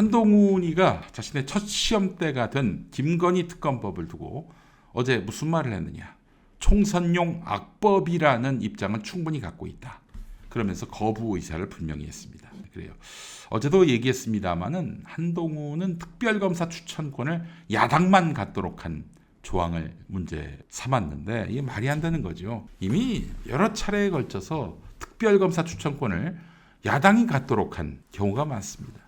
한동훈이가 자신의 첫 시험대가 된 김건희 특검법을 두고 어제 무슨 말을 했느냐. 총선용 악법이라는 입장은 충분히 갖고 있다. 그러면서 거부 의사를 분명히 했습니다. 그래요. 어제도 얘기했습니다마는 한동훈은 특별검사 추천권을 야당만 갖도록 한 조항을 문제 삼았는데 이게 말이 안 되는 거죠. 이미 여러 차례에 걸쳐서 특별검사 추천권을 야당이 갖도록 한 경우가 많습니다.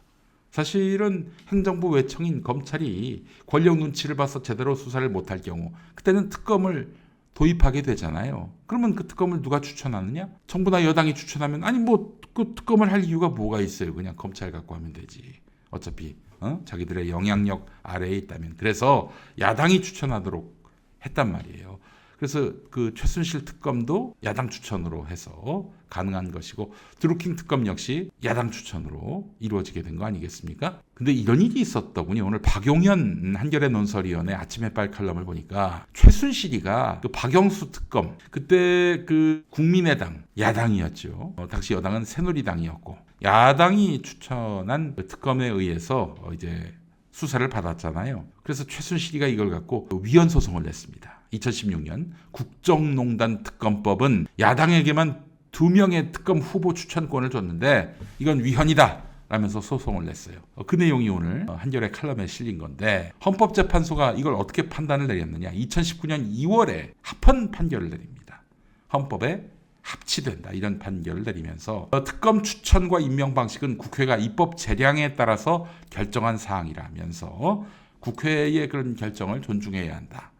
사실은 행정부 외청인 검찰이 권력 눈치를 봐서 제대로 수사를 못할 경우 그때는 특검을 도입하게 되잖아요. 그러면 그 특검을 누가 추천하느냐? 정부나 여당이 추천하면 아니 뭐 그 특검을 할 이유가 뭐가 있어요. 그냥 검찰 갖고 하면 되지. 어차피 자기들의 영향력 아래에 있다면. 그래서 야당이 추천하도록 했단 말이에요. 그래서 그 최순실 특검도 야당 추천으로 해서 가능한 것이고 드루킹 특검 역시 야당 추천으로 이루어지게 된 거 아니겠습니까? 근데 이런 일이 있었더군요. 오늘 박용현 한겨레 논설위원회 아침 햇발 칼럼을 보니까 최순실이가 그 박영수 특검 그때 그 국민의당 야당이었죠. 당시 여당은 새누리당이었고 야당이 추천한 그 특검에 의해서 이제 수사를 받았잖아요. 그래서 최순실이가 이걸 갖고 위헌 소송을 냈습니다. 2016년 국정농단 특검법은 야당에게만 2명의 특검 후보 추천권을 줬는데 이건 위헌이다 라면서 소송을 냈어요. 그 내용이 오늘 한겨레 칼럼에 실린 건데 헌법재판소가 이걸 어떻게 판단을 내렸느냐. 2019년 2월에 합헌 판결을 내립니다. 헌법에 합치된다 이런 판결을 내리면서 특검 추천과 임명 방식은 국회가 입법 재량에 따라서 결정한 사항이라면서 국회의 그런 결정을 존중해야 한다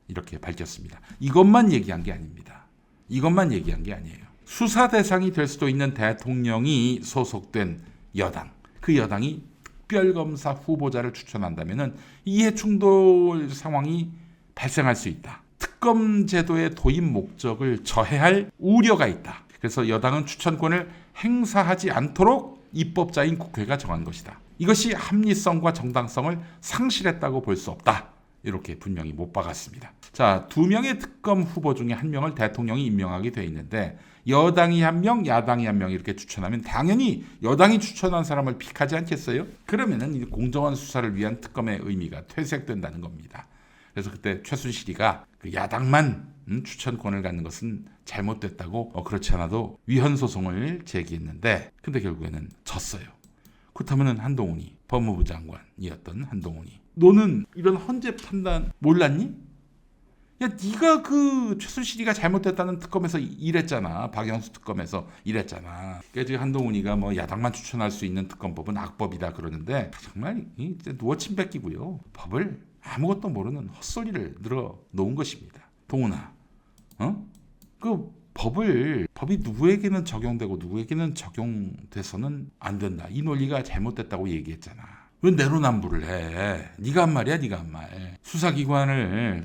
이렇게 밝혔습니다. 이것만 얘기한 게 아닙니다. 이것만 얘기한 게 아니에요. 수사 대상이 될 수도 있는 대통령이 소속된 여당, 그 여당이 특별검사 후보자를 추천한다면 이해충돌 상황이 발생할 수 있다. 특검 제도의 도입 목적을 저해할 우려가 있다. 그래서 여당은 추천권을 행사하지 않도록 입법자인 국회가 정한 것이다. 이것이 합리성과 정당성을 상실했다고 볼 수 없다. 이렇게 분명히 못 박았습니다. 자, 2명의 특검 후보 중에 1명을 대통령이 임명하게 돼 있는데 여당이 1명, 야당이 1명 이렇게 추천하면 당연히 여당이 추천한 사람을 픽하지 않겠어요? 그러면은 공정한 수사를 위한 특검의 의미가 퇴색된다는 겁니다. 그래서 그때 최순실이가 그 야당만 추천권을 갖는 것은 잘못됐다고 그렇지 않아도 위헌 소송을 제기했는데 근데 결국에는 졌어요. 그렇다면 한동훈이 법무부 장관이었던 한동훈이 너는 이런 헌재 판단 몰랐니? 야, 네가 그 최순실이가 잘못됐다는 특검에서 일했잖아. 박영수 특검에서 일했잖아. 그러니까 지금 한동훈이가 뭐 야당만 추천할 수 있는 특검법은 악법이다 그러는데 정말 누워 침 뱉기고요. 법을 아무것도 모르는 헛소리를 늘어 놓은 것입니다. 동훈아, 그 법이 누구에게는 적용되고 누구에게는 적용돼서는 안 된다. 이 논리가 잘못됐다고 얘기했잖아. 왜 내로남불을 해? 네가 한 말이야, 네가 한 말. 수사기관을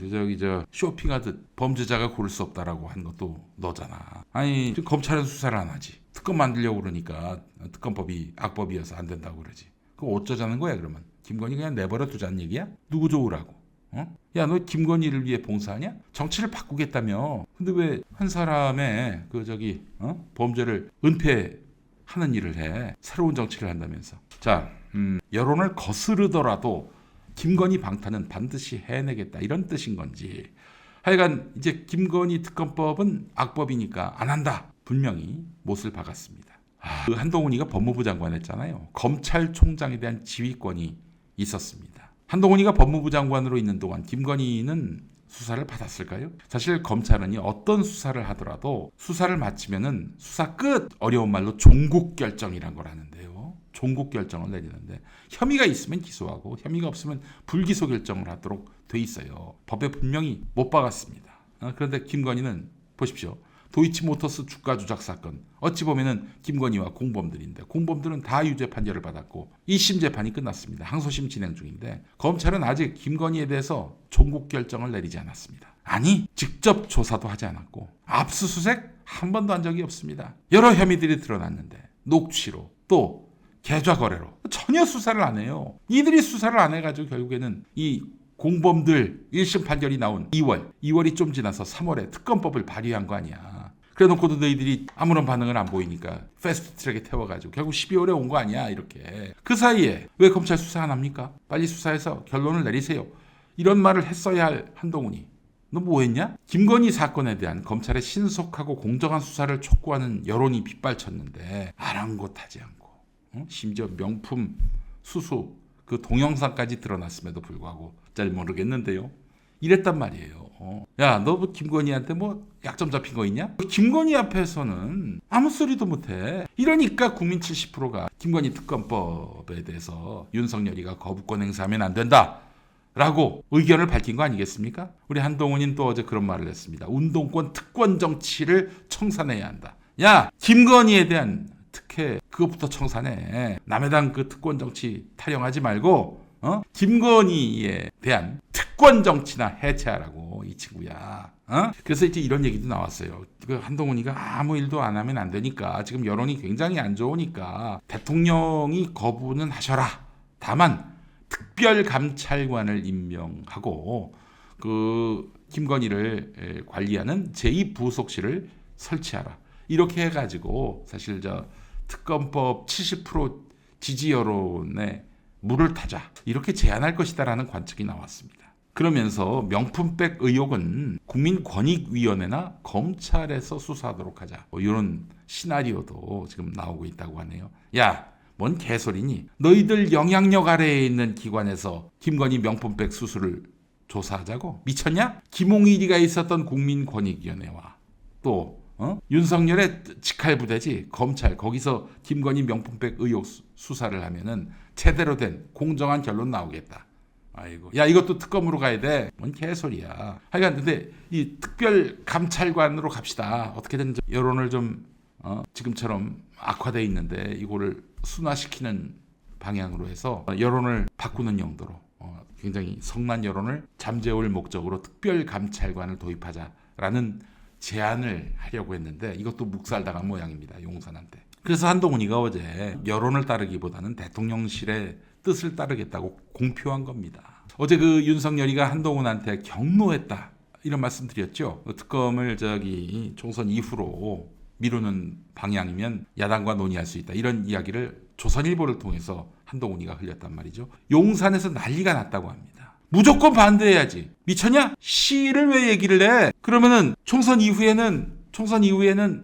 쇼핑하듯 범죄자가 고를 수 없다라고 한 것도 너잖아. 아니 지금 검찰은 수사를 안 하지. 특검 만들려고 그러니까 특검법이 악법이어서 안 된다고 그러지. 그거 어쩌자는 거야 그러면? 김건희 그냥 내버려 두자는 얘기야? 누구 좋으라고? 야, 너 김건희를 위해 봉사하냐? 정치를 바꾸겠다며. 근데 왜 한 사람의 범죄를 은폐하는 일을 해? 새로운 정치를 한다면서. 자, 여론을 거스르더라도 김건희 방탄은 반드시 해내겠다 이런 뜻인 건지. 하여간 이제 김건희 특검법은 악법이니까 안 한다. 분명히 못을 박았습니다. 그 한동훈이가 법무부 장관 했잖아요. 검찰총장에 대한 지휘권이 있었습니다. 한동훈이가 법무부 장관으로 있는 동안 김건희는 수사를 받았을까요? 사실 검찰은 어떤 수사를 하더라도 수사를 마치면은 수사 끝! 어려운 말로 종국 결정이란 걸 하는데요. 종국 결정을 내리는데 혐의가 있으면 기소하고 혐의가 없으면 불기소 결정을 하도록 돼 있어요. 법에 분명히 못 박았습니다. 그런데 김건희는 보십시오. 도이치모터스 주가 조작 사건 어찌 보면은 김건희와 공범들인데 공범들은 다 유죄 판결을 받았고 1심 재판이 끝났습니다. 항소심 진행 중인데 검찰은 아직 김건희에 대해서 종국 결정을 내리지 않았습니다. 아니 직접 조사도 하지 않았고 압수수색 한 번도 한 적이 없습니다. 여러 혐의들이 드러났는데 녹취로 또 계좌 거래로 전혀 수사를 안 해요. 이들이 수사를 안 해가지고 결국에는 이 공범들 1심 판결이 나온 2월이 좀 지나서 3월에 특검법을 발의한 거 아니야. 그래놓고도 너희들이 아무런 반응을 안 보이니까 패스트트랙에 태워가지고 결국 12월에 온 거 아니야 이렇게. 그 사이에 왜 검찰 수사 안 합니까? 빨리 수사해서 결론을 내리세요. 이런 말을 했어야 할 한동훈이 너 뭐했냐? 김건희 사건에 대한 검찰의 신속하고 공정한 수사를 촉구하는 여론이 빗발쳤는데 아랑곳하지 않고 심지어 명품 수수 그 동영상까지 드러났음에도 불구하고 잘 모르겠는데요. 이랬단 말이에요. 야, 너 뭐 김건희한테 뭐 약점 잡힌 거 있냐? 김건희 앞에서는 아무 소리도 못해. 이러니까 국민 70%가 김건희 특검법에 대해서 윤석열이가 거부권 행사하면 안 된다 라고 의견을 밝힌 거 아니겠습니까? 우리 한동훈은 또 어제 그런 말을 했습니다. 운동권 특권 정치를 청산해야 한다. 야, 김건희에 대한 특혜 그것부터 청산해. 남의 당 그 특권 정치 타령하지 말고 김건희에 대한 특권 정치나 해체하라고 이 친구야. 그래서 이제 이런 얘기도 나왔어요. 그 한동훈이가 아무 일도 안 하면 안 되니까 지금 여론이 굉장히 안 좋으니까 대통령이 거부는 하셔라. 다만 특별감찰관을 임명하고 그 김건희를 관리하는 제2부속실을 설치하라. 이렇게 해가지고 사실 저 특검법 70% 지지 여론에 물을 타자 이렇게 제안할 것이다라는 관측이 나왔습니다. 그러면서 명품백 의혹은 국민권익위원회나 검찰에서 수사하도록 하자 이런 시나리오도 지금 나오고 있다고 하네요. 야, 뭔 개소리니? 너희들 영향력 아래에 있는 기관에서 김건희 명품백 수수를 조사하자고? 미쳤냐? 김홍일이가 있었던 국민권익위원회와 또 윤석열의 직할부대지 검찰 거기서 김건희 명품백 의혹 수사를 하면은 제대로 된 공정한 결론 나오겠다. 아이고, 야 이것도 특검으로 가야 돼. 뭔 개소리야. 하여간 근데 이 특별 감찰관으로 갑시다. 어떻게든 여론을 좀 지금처럼 악화돼 있는데 이거를 순화시키는 방향으로 해서 여론을 바꾸는 용도로 굉장히 성난 여론을 잠재울 목적으로 특별 감찰관을 도입하자라는 제안을 하려고 했는데 이것도 묵살당한 모양입니다. 용산한테. 그래서 한동훈이가 어제 여론을 따르기보다는 대통령실의 뜻을 따르겠다고 공표한 겁니다. 어제 그 윤석열이가 한동훈한테 경로했다 이런 말씀 드렸죠. 특검을 총선 이후로 미루는 방향이면 야당과 논의할 수 있다 이런 이야기를 조선일보를 통해서 한동훈이가 흘렸단 말이죠. 용산에서 난리가 났다고 합니다. 무조건 반대해야지. 미쳤냐? 시를 왜 얘기를 해? 그러면은 총선 이후에는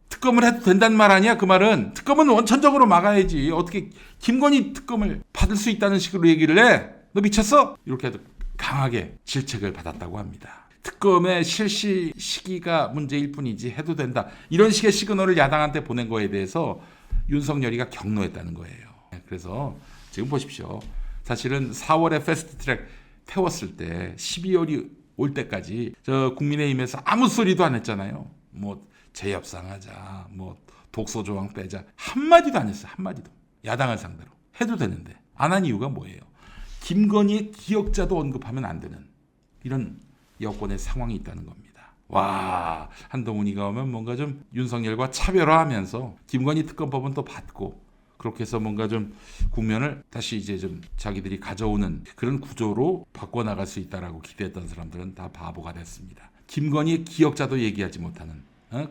특검을 해도 된다는 말 아니야? 그 말은 특검은 원천적으로 막아야지. 어떻게 김건희 특검을 받을 수 있다는 식으로 얘기를 해? 너 미쳤어? 이렇게 해도 강하게 질책을 받았다고 합니다. 특검의 실시 시기가 문제일 뿐이지 해도 된다. 이런 식의 시그널을 야당한테 보낸 거에 대해서 윤석열이가 경로했다는 거예요. 그래서 지금 보십시오. 사실은 4월에 패스트트랙 태웠을 때 12월이 올 때까지 저 국민의힘에서 아무 소리도 안 했잖아요. 뭐 재협상하자, 뭐 독소 조항 빼자 한마디도 안 했어요. 한마디도. 야당을 상대로 해도 되는데 안 한 이유가 뭐예요? 김건희의 기억자도 언급하면 안 되는 이런 여권의 상황이 있다는 겁니다. 와, 한동훈이가 오면 뭔가 좀 윤석열과 차별화하면서 김건희 특검법은 또 받고 그렇게 해서 뭔가 좀 국면을 다시 이제 좀 자기들이 가져오는 그런 구조로 바꿔나갈 수 있다라고 기대했던 사람들은 다 바보가 됐습니다. 김건희의 기억자도 얘기하지 못하는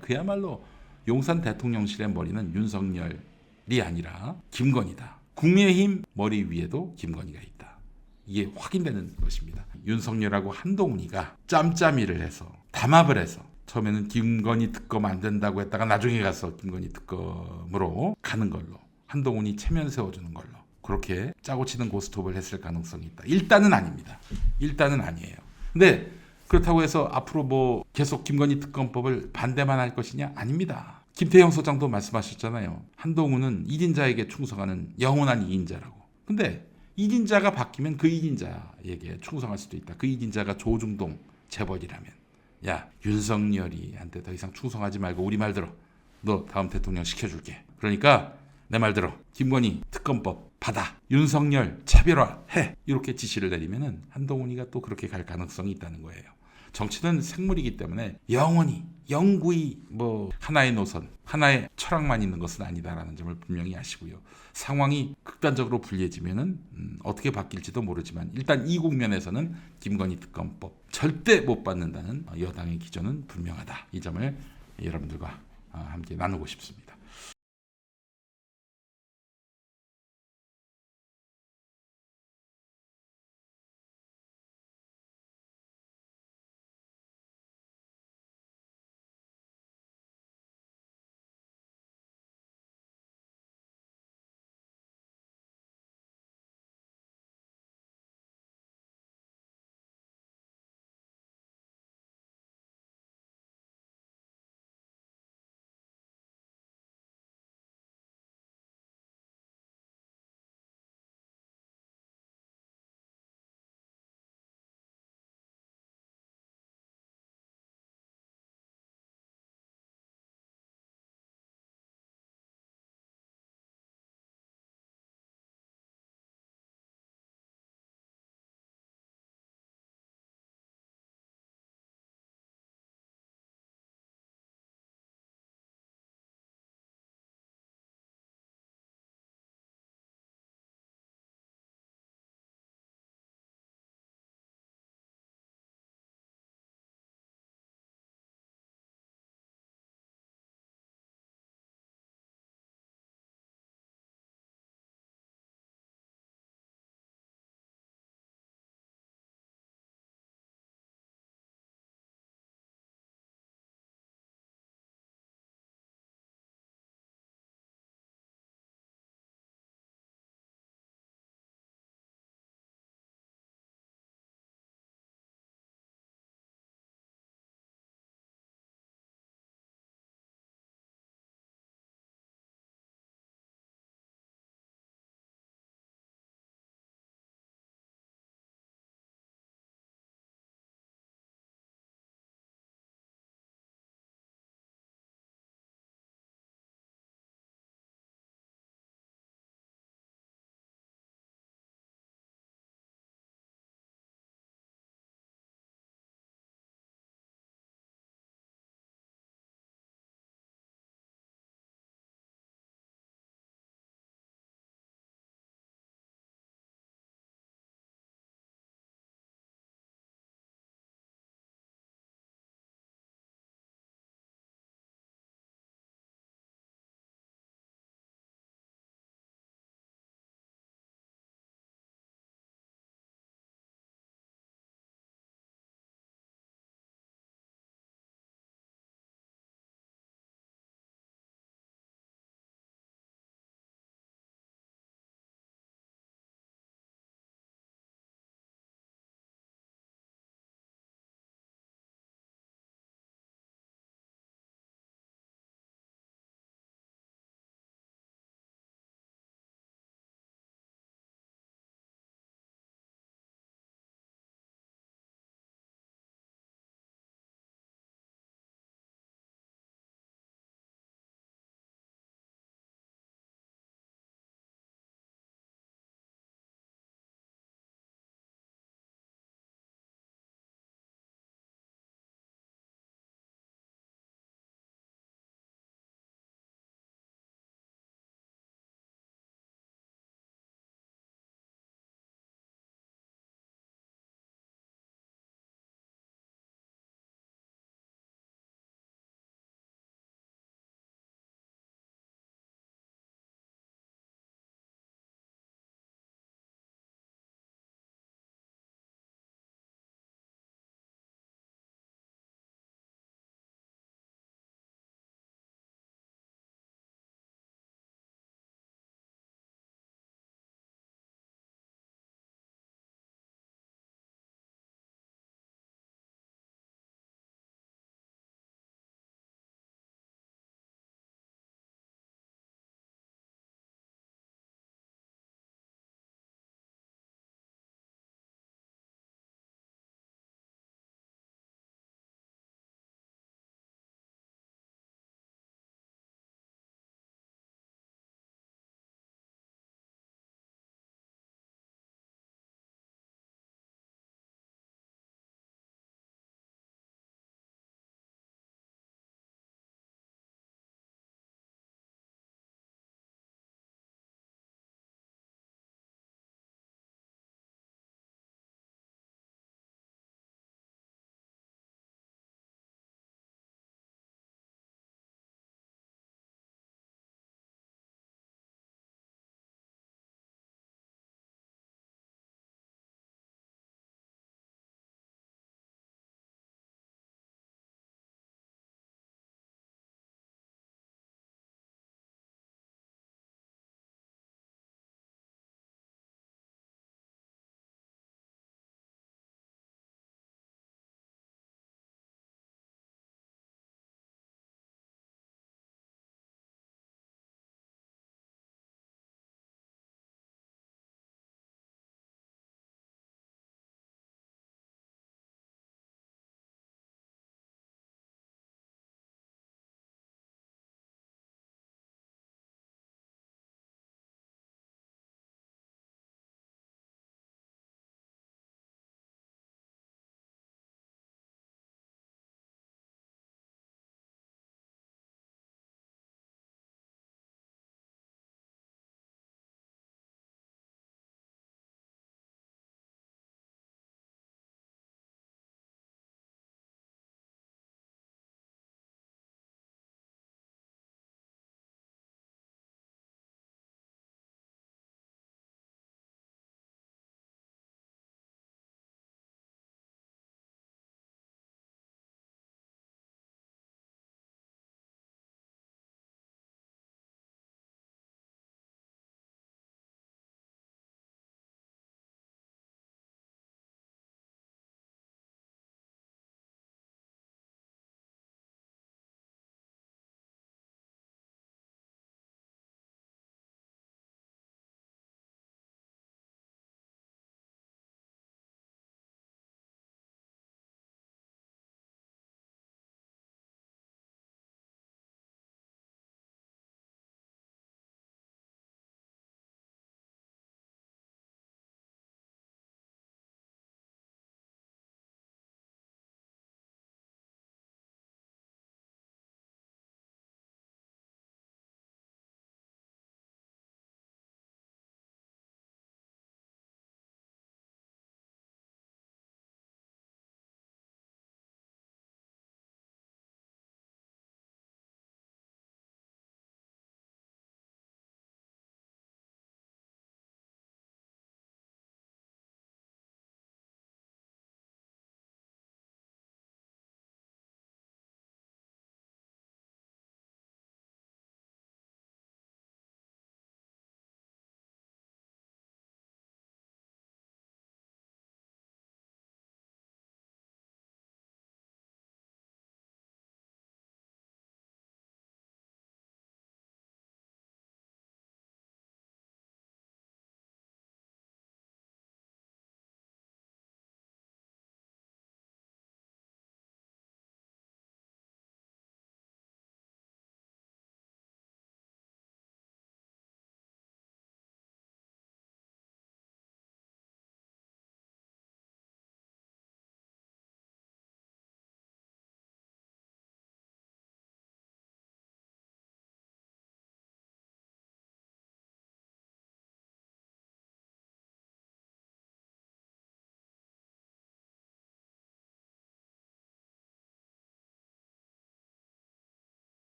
그야말로 용산 대통령실의 머리는 윤석열이 아니라 김건희다. 국민의힘 머리 위에도 김건희가 있다. 이게 확인되는 것입니다. 윤석열하고 한동훈이가 짬짬이를 해서 담합을 해서 처음에는 김건희 특검 안 된다고 했다가 나중에 가서 김건희 특검으로 가는 걸로 한동훈이 체면 세워주는 걸로 그렇게 짜고 치는 고스톱을 했을 가능성이 있다. 일단은 아닙니다. 일단은 아니에요. 근데 그렇다고 해서 앞으로 뭐 계속 김건희 특검법을 반대만 할 것이냐? 아닙니다. 김태형 소장도 말씀하셨잖아요. 한동훈은 1인자에게 충성하는 영원한 2인자라고. 근데 1인자가 바뀌면 그 1인자에게 충성할 수도 있다. 그 1인자가 조중동 재벌이라면 야, 윤석열이한테 더 이상 충성하지 말고 우리 말 들어. 너 다음 대통령 시켜줄게. 그러니까 내 말 들어. 김건희 특검법 받아. 윤석열 차별화해. 이렇게 지시를 내리면은 한동훈이가 또 그렇게 갈 가능성이 있다는 거예요. 정치는 생물이기 때문에 영구히 뭐 하나의 노선, 하나의 철학만 있는 것은 아니다라는 점을 분명히 아시고요. 상황이 극단적으로 불리해지면은 어떻게 바뀔지도 모르지만 일단 이 국면에서는 김건희 특검법 절대 못 받는다는 여당의 기조는 분명하다. 이 점을 여러분들과 함께 나누고 싶습니다.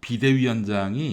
비대위원장이